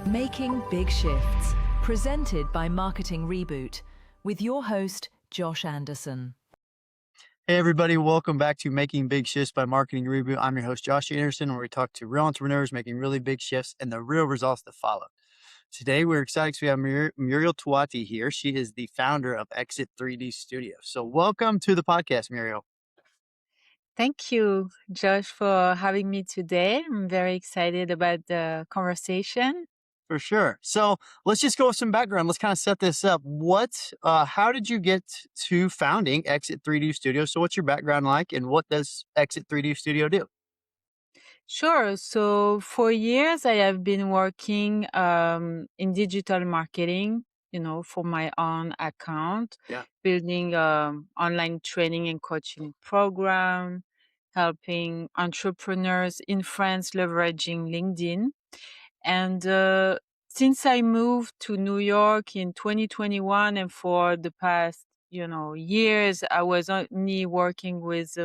Making Big Shifts, presented by Marketing Reboot, with your host, Josh Anderson. Hey everybody, welcome back to Making Big Shifts by Marketing Reboot. I'm your host, Josh Anderson, where we talk to real entrepreneurs making really big shifts and the real results that follow. Today, we're excited because we have Muriel Touati here. She is the founder of Exit 3D Studio. So welcome to the podcast, Muriel. Thank you, Josh, for having me today. I'm very excited about the conversation. For sure. So let's just go with some background. Let's kind of set this up. How did you get to founding Exit 3D Studio? So what's your background like and what does Exit 3D Studio do? Sure. So for years, I have been working in digital marketing, for my own account, building online training and coaching program, helping entrepreneurs in France leveraging LinkedIn. And since I moved to New York in 2021, and for the past, years, I was only working with,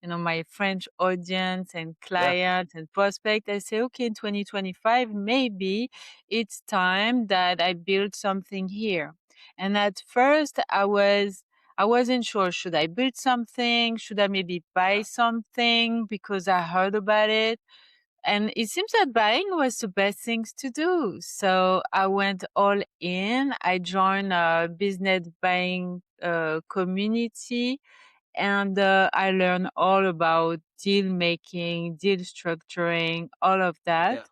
my French audience and clients and prospect. I say, okay, in 2025, maybe it's time that I build something here. And at first, I wasn't sure. Should I build something? Should I maybe buy something because I heard about it? And it seems that buying was the best things to do. So I went all in. I joined a business buying community, and I learned all about deal making, deal structuring, all of that.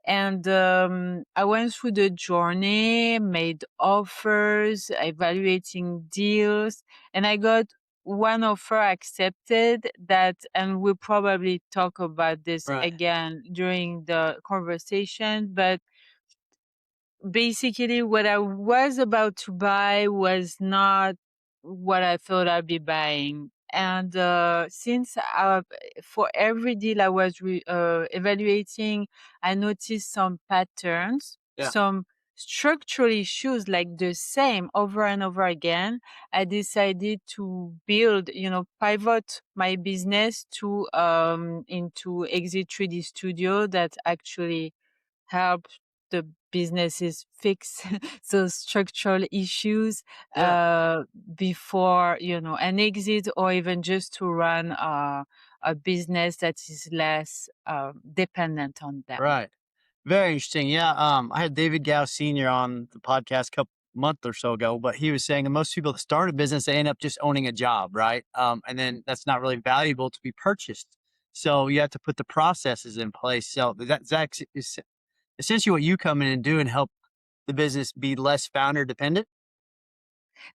And I went through the journey, made offers, evaluating deals, and I got one offer accepted and we'll probably talk about this again during the conversation. But basically, what I was about to buy was not what I thought I'd be buying. And since for every deal I was evaluating, I noticed some patterns, some structural issues like the same over and over again. I decided to build, pivot my business to into Exit 3D Studio that actually help the businesses fix those structural issues before, an exit, or even just to run a business that is less dependent on them. Right. Very interesting. Yeah. I had David Gow Sr. on the podcast a couple month or so ago, but he was saying that most people that start a business, they end up just owning a job, right? And then that's not really valuable to be purchased. So you have to put the processes in place. So that's essentially what you come in and do and help the business be less founder dependent.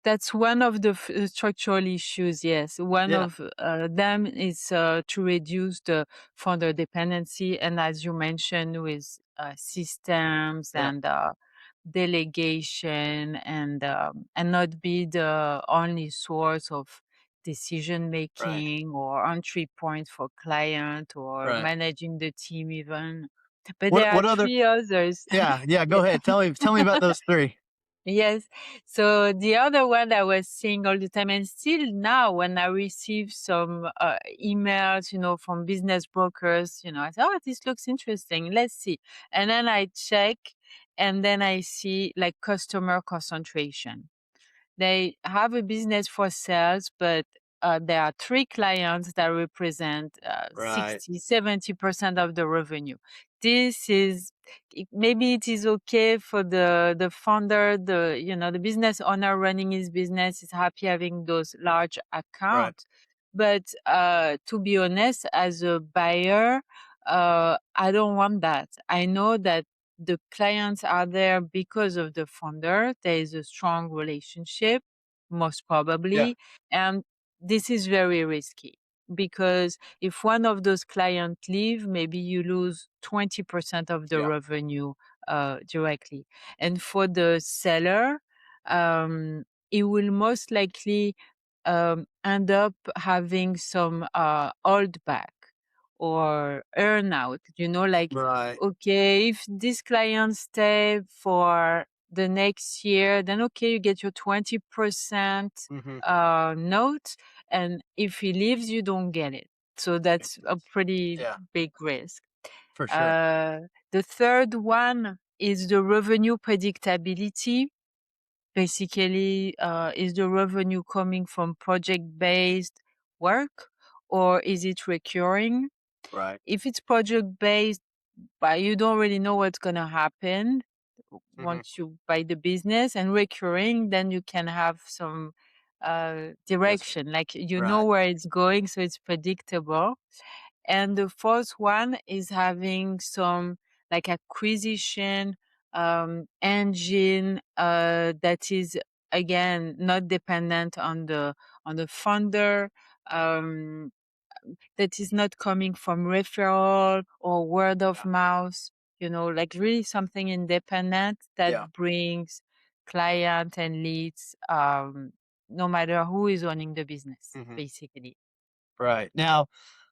That's one of the structural issues, yes. One of them is to reduce the founder dependency. And as you mentioned, with systems and delegation and not be the only source of decision making or entry point for client or managing the team even. But there are three others. Yeah. Go ahead. Tell me about those three. Yes. So the other one I was seeing all the time, and still now when I receive some emails, from business brokers, I say, oh, this looks interesting. Let's see. And then I check, and then I see like customer concentration. They have a business for sales, but there are three clients that represent 60, 70% of the revenue. This is, maybe it is okay for the founder, the business owner running his business is happy having those large accounts. But to be honest, as a buyer, I don't want that. I know that the clients are there because of the founder. There is a strong relationship, most probably. And this is very risky because if one of those clients leave, maybe you lose 20% of the revenue directly. And for the seller, it will most likely end up having some holdback or earnout, okay, if this client stay for the next year, then okay, you get your 20% note. And if he leaves, you don't get it. So that's a pretty big risk. For sure. The third one is the revenue predictability. Basically, is the revenue coming from project-based work or is it recurring? Right. If it's project-based, but you don't really know what's gonna happen Hmm. once you buy the business, and recurring, then you can have some Yes. direction, like you know Right. where it's going, so it's predictable. And the fourth one is having some like acquisition engine that is again not dependent on the funder, um, that is not coming from referral or word of Yeah. mouth, like really something independent Yeah. that brings client and leads, no matter who is owning the business, Hmm. basically. Right. Now,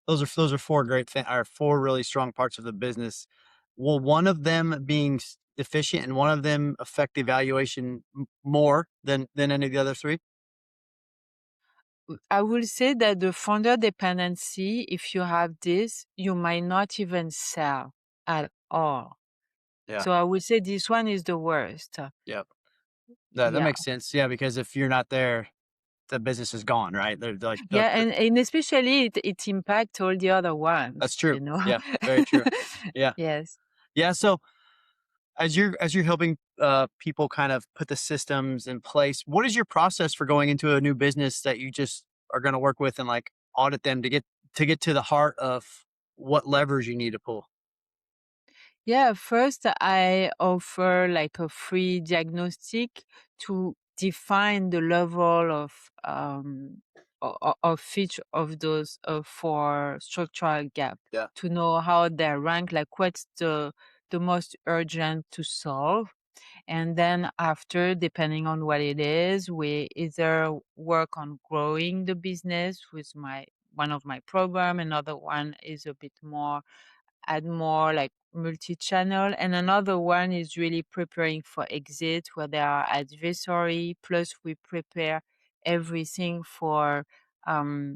those are four great things, are four really strong parts of the business. Will one of them being deficient and one of them affect the evaluation more than any of the other three? I will say that the founder dependency, if you have this, you might not even sell at all. Yeah. So I would say this one is the worst. Yep. That Yeah. makes sense. Yeah, because if you're not there, the business is gone, right? They're like Yeah, and especially it impacts all the other that's ones, true. Yeah, very true. Yeah. Yes. Yeah. So as you're helping people kind of put the systems in place, what is your process for going into a new business that you just are going to work with and like audit them to get to the heart of what levers you need to pull? Yeah, first I offer like a free diagnostic to define the level of each of those four structural gap, Yeah. to know how they rank, like what's the most urgent to solve. And then after, depending on what it is, we either work on growing the business with my one of my program, another one is a bit more, add more like multi-channel, and another one is really preparing for exit where there are advisory, plus we prepare everything for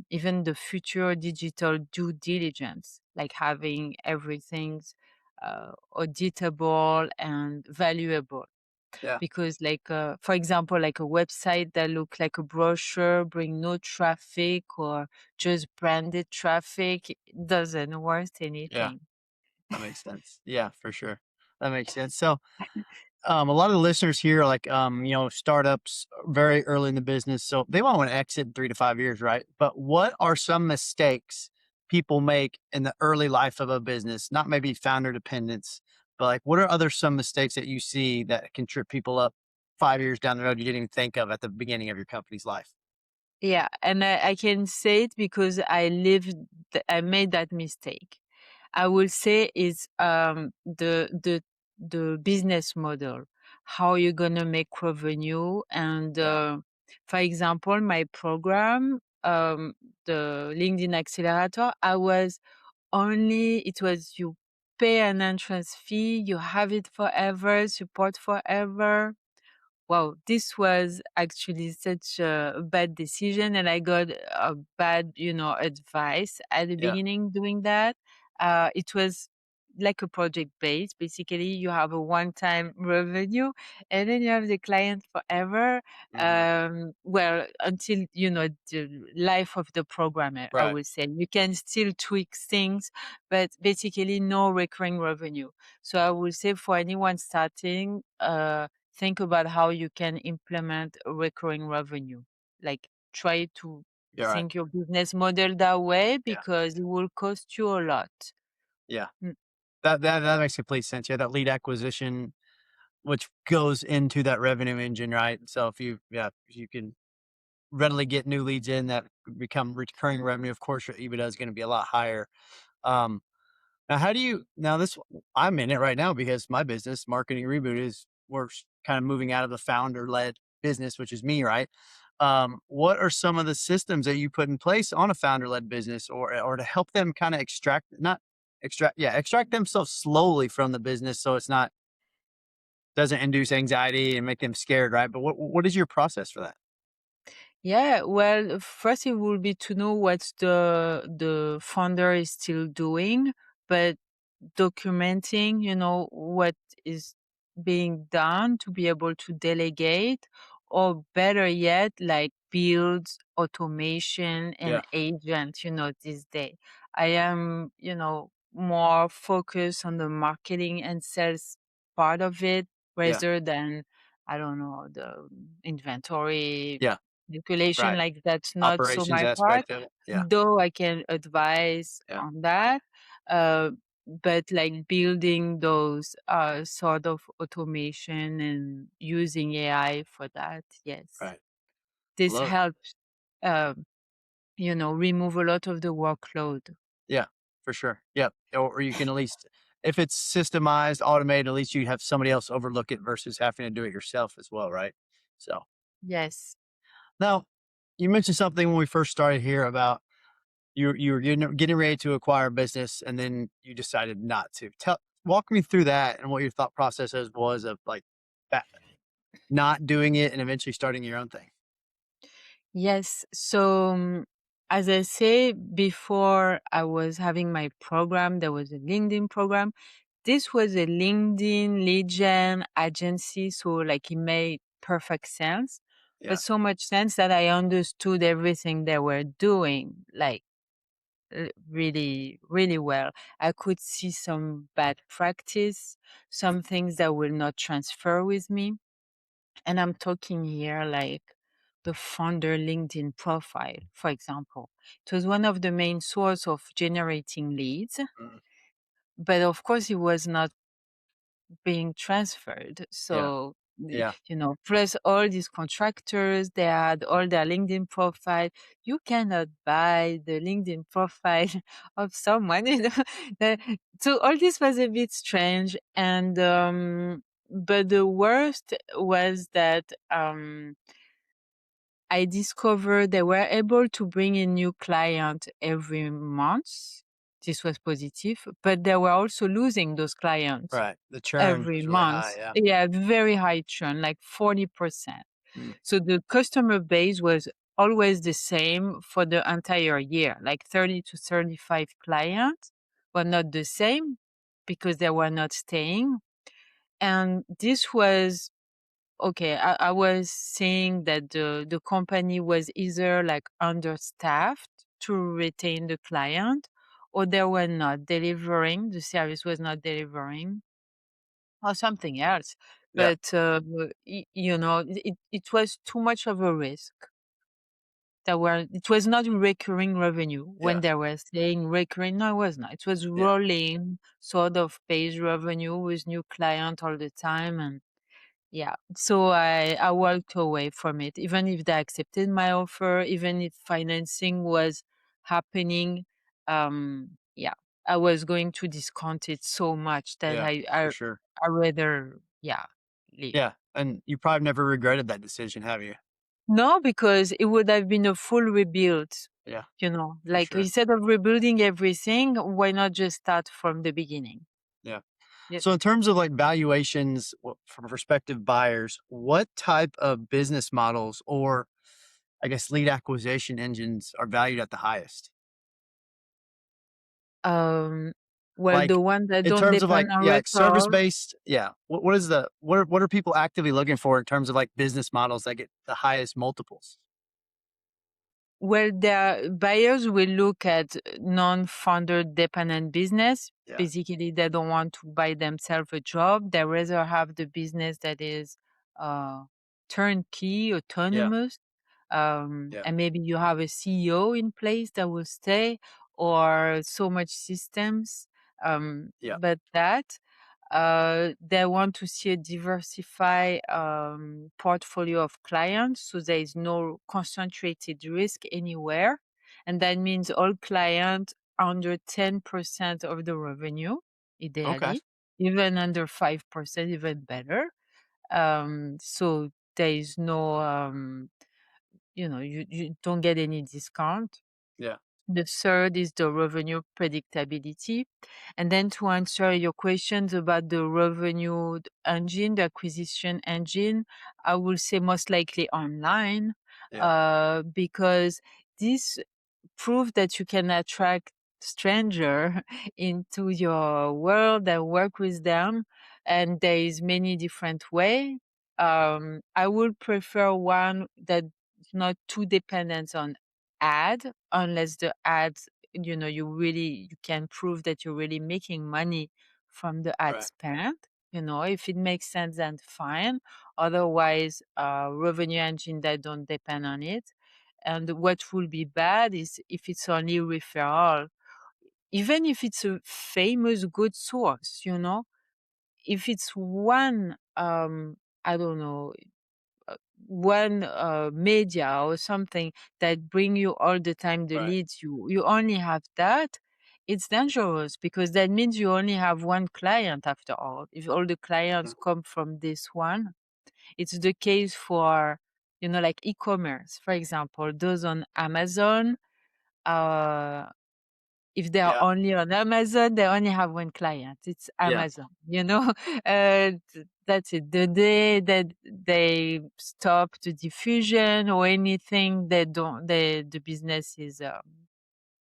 even the future digital due diligence, like having everything auditable and valuable. Yeah. Because like for example, like a website that look like a brochure bring no traffic, or just branded traffic, it doesn't worth Yeah. anything. That makes sense. Yeah, for sure. That makes sense. So a lot of the listeners here are like, startups very early in the business. So they want to exit in 3 to 5 years, right? But what are some mistakes people make in the early life of a business? Not maybe founder dependence, but like, what are other some mistakes that you see that can trip people up 5 years down the road you didn't even think of at the beginning of your company's life? Yeah, and I can say it because I made that mistake. I will say is the business model, how you're gonna make revenue, and Yeah. for example, my program, the LinkedIn Accelerator, it was you pay an entrance fee, you have it forever, support forever. Wow, this was actually such a bad decision, and I got a bad, advice at the Yeah. beginning doing that. It was like a project base. Basically, you have a one-time revenue, and then you have the client forever. Hmm. Well, until the life of the programmer, I Right. would say you can still tweak things, but basically no recurring revenue. So I would say for anyone starting, think about how you can implement a recurring revenue. Like try to You're right. think your business model that way, Yeah. because it will cost you a lot. Yeah. Mm. That makes complete sense. Yeah. That lead acquisition, which goes into that revenue engine, right? So if you can readily get new leads in that become recurring revenue, of course, your EBITDA is going to be a lot higher. Um, now, how do you now this? I'm in it right now because my business, Marketing Reboot, is we're kind of moving out of the founder led business, which is me, right? What are some of the systems that you put in place on a founder led business, or to help them kind of extract themselves slowly from the business so it's not doesn't induce anxiety and make them scared, right? But what is your process for that? Yeah, well, first it will be to know what the founder is still doing, but documenting, what is being done to be able to delegate, or better yet, like build automation and Yeah. agent, this day. I am, more focused on the marketing and sales part of it Yeah. rather than, I don't know, the inventory Yeah. calculation. Right. Like that's not so Operations my part, aspect of it. Yeah. though I can advise Yeah. on that. Uh, but like building those sort of automation and using AI for that, yes, Right. this Love it. helps, um, remove a lot of the workload. Yeah, for sure. Yep. Or you can at least, if it's systemized, automated, at least you have somebody else overlook it versus having to do it yourself as well, right? So Yes. now you mentioned something when we first started here about you were getting ready to acquire a business and then you decided not to. Walk me through that and what your thought process was of like that, not doing it and eventually starting your own thing. Yes. So, as I say, before I was having my program, there was a LinkedIn program. This was a LinkedIn lead gen agency. So, like, it made perfect sense, but Yeah. so much sense that I understood everything they were doing, like, really, really well. I could see some bad practice, some things that will not transfer with me. And I'm talking here like the founder LinkedIn profile, for example. It was one of the main source of generating leads, Mm. but of course it was not being transferred. Yeah. So, Yeah. plus all these contractors, they had all their LinkedIn profile. You cannot buy the LinkedIn profile of someone. So all this was a bit strange. And, but the worst was that, I discovered they were able to bring in new client every month. This was positive, but they were also losing those clients Right. The churn every is really month. high. Yeah. Yeah, very high churn, like 40%. Mm. So the customer base was always the same for the entire year, like 30 to 35 clients, but not the same because they were not staying. And this was okay. I was saying that the company was either like understaffed to retain the client, or they were not delivering, the service was not delivering, or something else. Yeah. But, it was too much of a risk. It was not recurring revenue when Yeah. they were saying recurring. No, it was not. It was Yeah. rolling sort of base revenue with new client all the time. And yeah, so I walked away from it, even if they accepted my offer, even if financing was happening. Yeah, I was going to discount it so much that Yeah. For sure. I rather, yeah, leave. Yeah. And you probably never regretted that decision, have you? No, because it would have been a full rebuild. Yeah. For Like sure. instead of rebuilding everything, why not just start from the beginning? Yeah. Yep. So in terms of like valuations from prospective buyers, what type of business models or I guess lead acquisition engines are valued at the highest? Um, well, Like the ones that in don't terms of like depend on yeah, like service referral. based. Yeah. What is the what are people actively looking for in terms of like business models that get the highest multiples? Well, the buyers will look at non-founder dependent business. Yeah. Basically, they don't want to buy themselves a job. They rather have the business that is uh, turnkey, Yeah. autonomous. Yeah. And maybe you have a CEO in place that will stay, or so much systems. Yeah. But that they want to see a diversified portfolio of clients, so there is no concentrated risk anywhere. And that means all clients under 10% of the revenue, Okay. ideally, even under 5%, even better. So there is no, you don't get any discount. Yeah. The third is the revenue predictability. And then to answer your questions about the revenue engine, the acquisition engine, I will say most likely online, Yeah. because this proves that you can attract stranger into your world and work with them. and there is many different way. I would prefer one that's not too dependent on ad, unless the ads, you can prove that you're really making money from the ad Right. spend. If it makes sense, then fine. Otherwise, revenue engine that don't depend on it. And what will be bad is if it's only referral, even if it's a famous good source, if it's one, I don't know, one media or something that bring you all the time the Right. leads, you only have that, it's dangerous, because that means you only have one client after all. If all the clients Mhm. come from this one, it's the case for, like e-commerce, for example, those on Amazon. uh if they are Yeah. only on Amazon, they only have one client. It's Yeah. Amazon, that's it. The day that they stop the diffusion or anything, they don't, the business is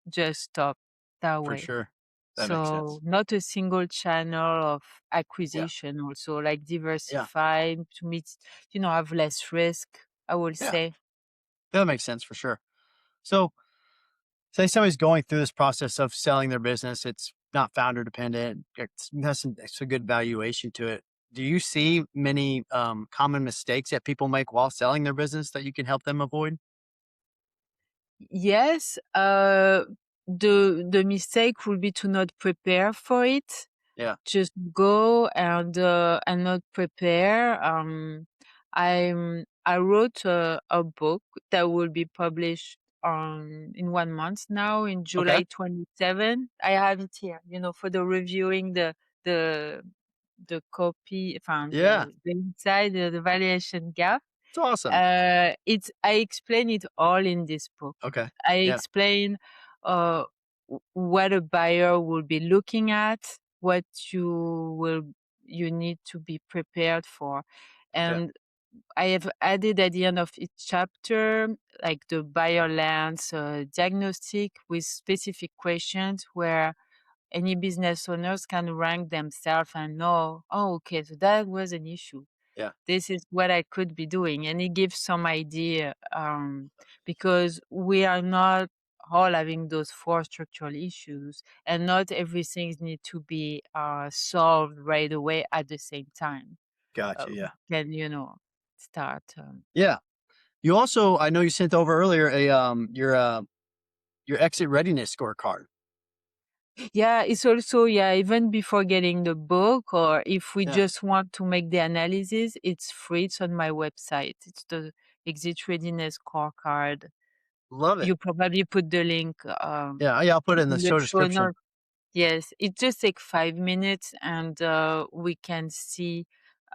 just stop that For way. sure. That makes So sense. not a single channel of Yeah. acquisition, also like Yeah. diversify to meet, have less risk, I will Yeah. say. That makes sense for sure. So, say somebody's going through this process of selling their business, it's not founder dependent, it's a good valuation to it. Do you see many common mistakes that people make while selling their business that you can help them avoid? Yes, the mistake would be to not prepare for it. Yeah. Just go and not prepare. I wrote a book that will be published in 1 month now, in Okay. July 27. I have it here, for the reviewing the the copy, from Yeah. the inside, the valuation gap. It's awesome. I explain it all in this book. Okay. I Yeah. explain uh, what a buyer will be looking at, what you need to be prepared for, Yeah. and I have added at the end of each chapter, like the buyer lens diagnostic with specific questions where any business owners can rank themselves and know, oh, okay, so that was an issue, Yeah. this is what I could be doing. And it gives some idea, because we are not all having those four structural issues, and not everything need to be solved right away at the same time. Gotcha. Yeah. Then, start. Yeah. You also, I know you sent over earlier your exit readiness scorecard. Yeah, it's also, yeah, even before getting the book, or if we Yeah. just want to make the analysis, it's free. It's on my website. It's the exit readiness scorecard. Love it. You probably put the link Yeah. Yeah. I'll put it in the in the show show description. notes. Yes, it just takes 5 minutes, and we can see,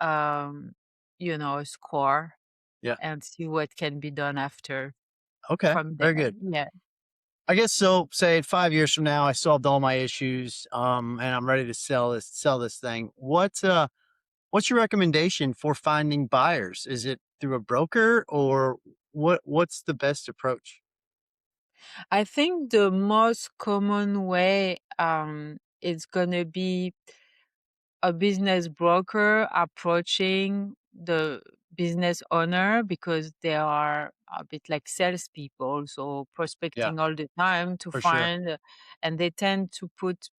um, a score, Yeah. and see what can be done after Okay. from Very there. good. Yeah. I guess so. Say 5 years from now, I solved all my issues, and I'm ready to sell this thing. What's your recommendation for finding buyers? Is it through a broker or what's the best approach? I think the most common way is gonna be a business broker approaching the business owner, because they are a bit like salespeople, so Yeah, prospecting all the time to for sure. find, and they tend to put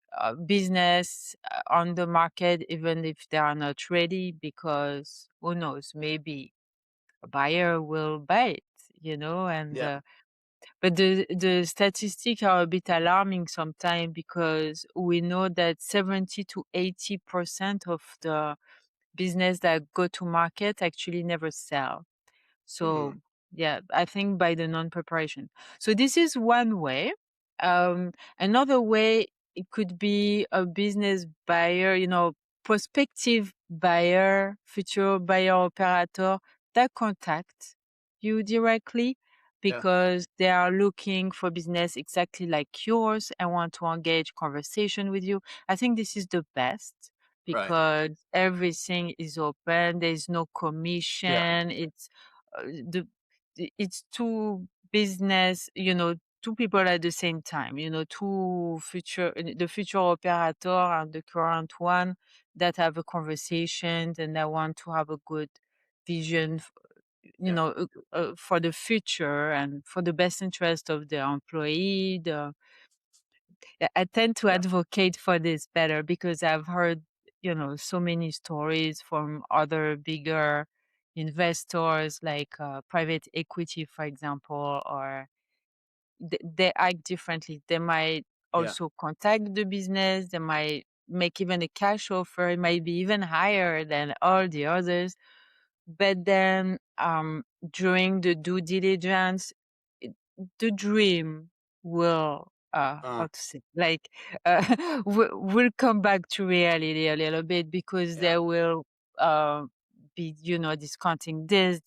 business on the market even if they are not ready, because who knows, maybe a buyer will buy it, and Yeah. but the statistics are a bit alarming sometimes, because we know that 70 to 80% of the business that go to market actually never sell. Mhm. So yeah, I think by the non-preparation. So this is one way. Another way, it could be a business buyer, prospective buyer, future buyer operator that contact you directly, Yeah. because they are looking for business exactly like yours and want to engage conversation with you. I think this is the best, Right. because everything is open. There is no Yeah. commission. The it's two business, two people at the same time, the future operator and the current one that have a conversation and that want to have a good vision, Yeah. for the future and for the best interest of the employee. I tend to Yeah. advocate for this better because I've heard, so many stories from other bigger investors like private equity, for example, or they act differently. They might Yeah. also contact the business. They might make even a cash offer. It might be even higher than all the others. But then during the due diligence, it, the dream will, Uh, how to say, like, will come back to reality a little bit because yeah. they will uh, be, discounting this,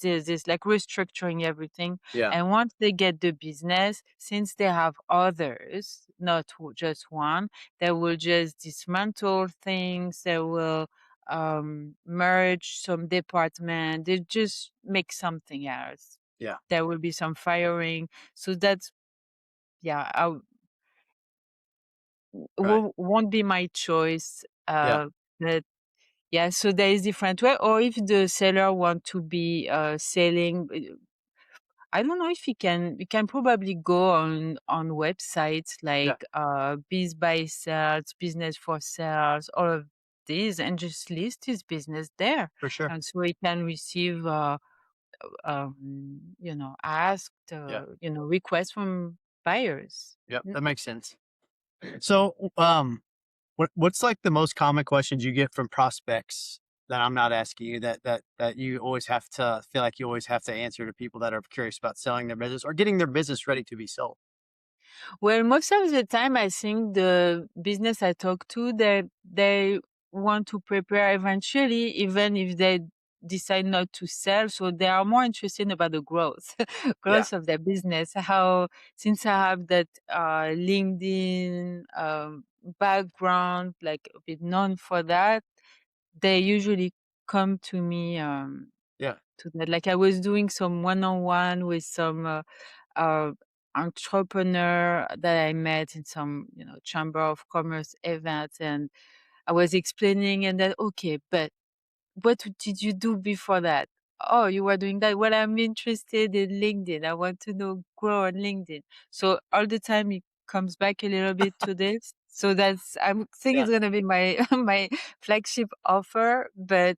like restructuring everything. Yeah. And once they get the business, since they have others, not just one, they will just dismantle things. They will merge some department. They just make something else. Yeah. There will be some firing. So that's, yeah, Right. won't be my choice. Yeah. But yeah, so there is different way. Or if the seller want to be selling, I don't know if you can probably go on websites Yeah. like Biz by Sales, Business for Sales, all of these, and just list his business there. For sure. And so he can receive asked Yeah. requests from buyers. Yep. Mm. That makes sense. So, what's like the most common questions you get from prospects that I'm not asking you that you always have to feel like you always have to answer to people that are curious about selling their business or getting their business ready to be sold? Well, most of the time, I think the business I talk to, they want to prepare eventually, even if they decide not to sell. So they are more interested about the growth, Yeah. growth of their business. How since I have that LinkedIn background, like a bit known for that, they usually come to me Yeah. to that. Like I was doing some one-on-one with some uh, entrepreneur that I met in some, chamber of commerce event, and I was explaining, and then okay, but what did you do before that? Oh, you were doing that. Well, I'm interested in LinkedIn. I want to know grow on LinkedIn. So all the time it comes back a little bit to this. So I think Yeah. it's gonna be my my flagship offer. But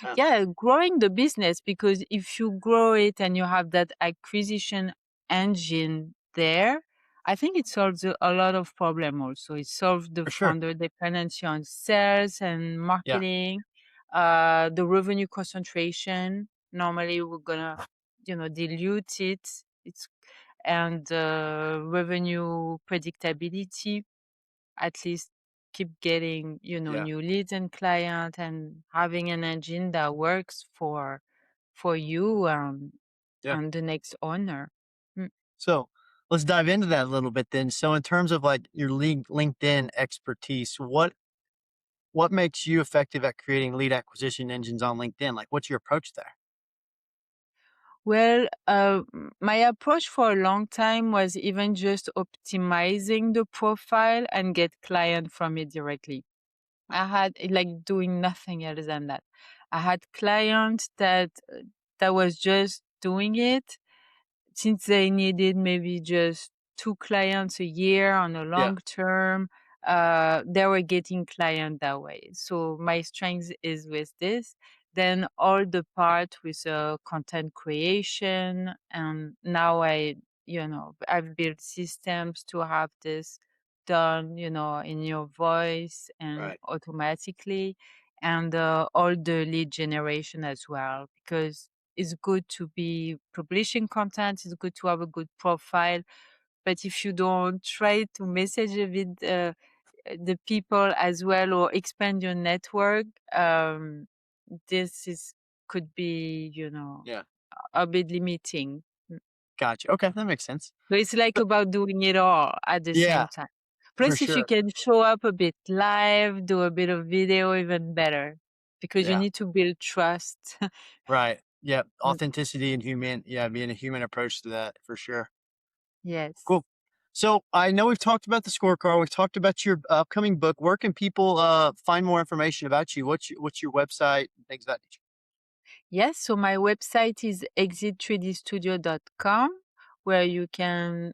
Uh, yeah, growing the business, because if you grow it and you have that acquisition engine there, I think it solves a lot of problem also. It solves the for sure. founder dependency on sales and Yeah. marketing, the revenue concentration. Normally we're gonna, dilute it. It's and revenue predictability, at least keep getting, Yeah. new leads and client and having an engine that works for you Yeah. and the next owner. Mm. So let's dive into that a little bit then. So in terms of like your LinkedIn expertise, what makes you effective at creating lead acquisition engines on LinkedIn? Like what's your approach there? Well, my approach for a long time was even just optimizing the profile and get client from it directly. I had like doing nothing else than that. I had clients that was just doing it since they needed maybe just two clients a year on a Yeah. long term. They were getting client that way. So my strength is with this. Then all the part with content creation, and now I've built systems to have this done, in your voice and Right. automatically, and all the lead generation as well, because it's good to be publishing content. It's good to have a good profile. But if you don't try to message a bit the people as well or expand your network, this is could be, Yeah. a bit limiting. Mm. Gotcha. Okay. That makes sense. So it's like So, about doing it all at the yeah, same time. for Plus, if you sure. can show up a bit live, do a bit of video, even better, because you Yeah. need to build trust. Right. Yeah. Mm. Authenticity and human. Yeah. Being a human approach to that for sure. Yes. Cool. So I know we've talked about the scorecard. We've talked about your upcoming book. Where can people find more information about you? What's your website and things of that nature? Yes, so my website is exit3dstudio.com, where you can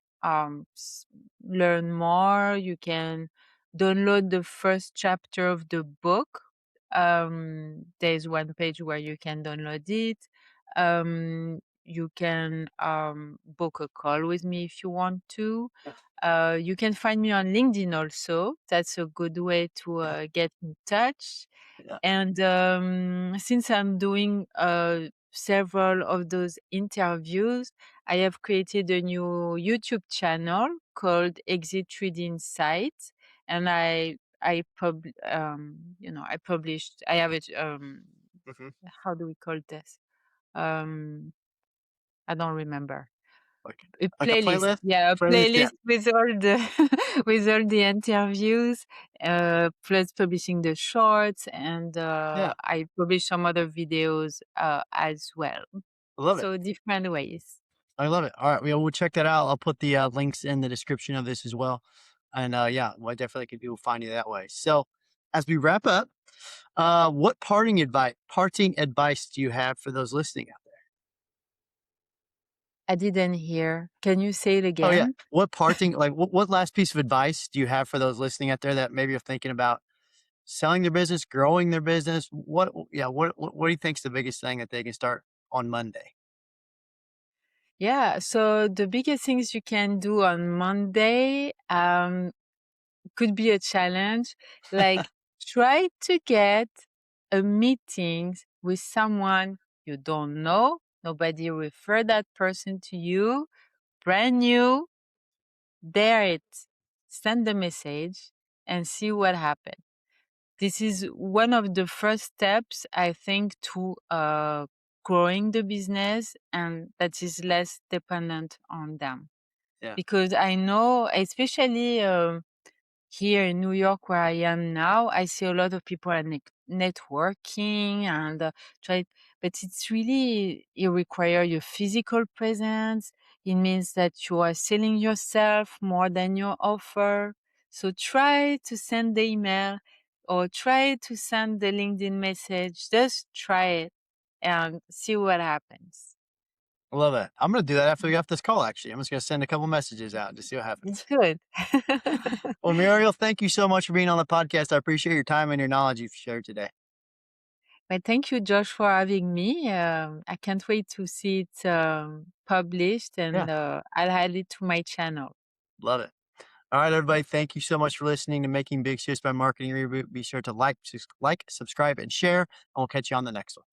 learn more. You can download the first chapter of the book. There's one page where you can download it. You can book a call with me if you want to. You can find me on LinkedIn also. That's a good way to Yeah. get in touch. Yeah. And since I'm doing several of those interviews, I have created a new YouTube channel called Exit 3D Insights, and I published. I have it. Hmm. How do we call this? Um, I don't remember. Like A like a playlist, playlist? yeah, a Playlist, yeah. playlist with all the with all the interviews, plus publishing the shorts, and Yeah. I publish some other videos as well. I love it. So different ways. I love it. All right. We'll check that out. I'll put the links in the description of this as well. And yeah, well, definitely can people find you that way. So as we wrap up, what parting advice do you have for those listening out there? I didn't hear. Can you say it Oh yeah. again? What last piece of advice do you have for those listening out there that maybe are thinking about selling their business, growing their business? What do you think's the biggest thing that they can start on Monday? Yeah. So the biggest things you can do on Monday could be a challenge. Like try to get a meeting with someone you don't know. Nobody referred that person to you. Brand new. Dare it. Send the message and see what happens. This is one of the first steps, I think, to growing the business, and that is less dependent on them. Yeah. Because I know, especially here in New York, where I am now, I see a lot of people are networking and try, but it's really, it requires your physical presence. It means that you are selling yourself more than your offer. So try to send the email or try to send the LinkedIn message. Just try it and see what happens. I love that. I'm going to do that after we get off this call, actually. I'm just going to send a couple messages out to see what It's happens. good. Well, Muriel, thank you so much for being on the podcast. I appreciate your time and your knowledge you've shared today. Well, thank you, Josh, for having me. I can't wait to see it published, Yeah, and I'll add it to my channel. love it. All right, everybody. Thank you so much for listening to Making Big Shifts by Marketing Reboot. Be sure to like, subscribe, and share, and we'll catch you on the next one.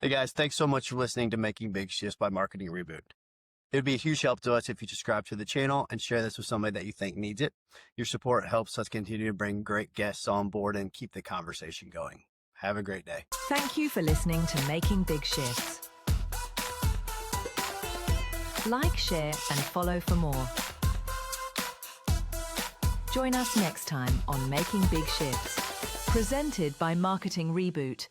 Hey, guys. Thanks so much for listening to Making Big Shifts by Marketing Reboot. It would be a huge help to us if you subscribe to the channel and share this with somebody that you think needs it. Your support helps us continue to bring great guests on board and keep the conversation going. Have a great day. Thank you for listening to Making Big Shifts. Like, share, and follow for more. Join us next time on Making Big Shifts, presented by Marketing Reboot.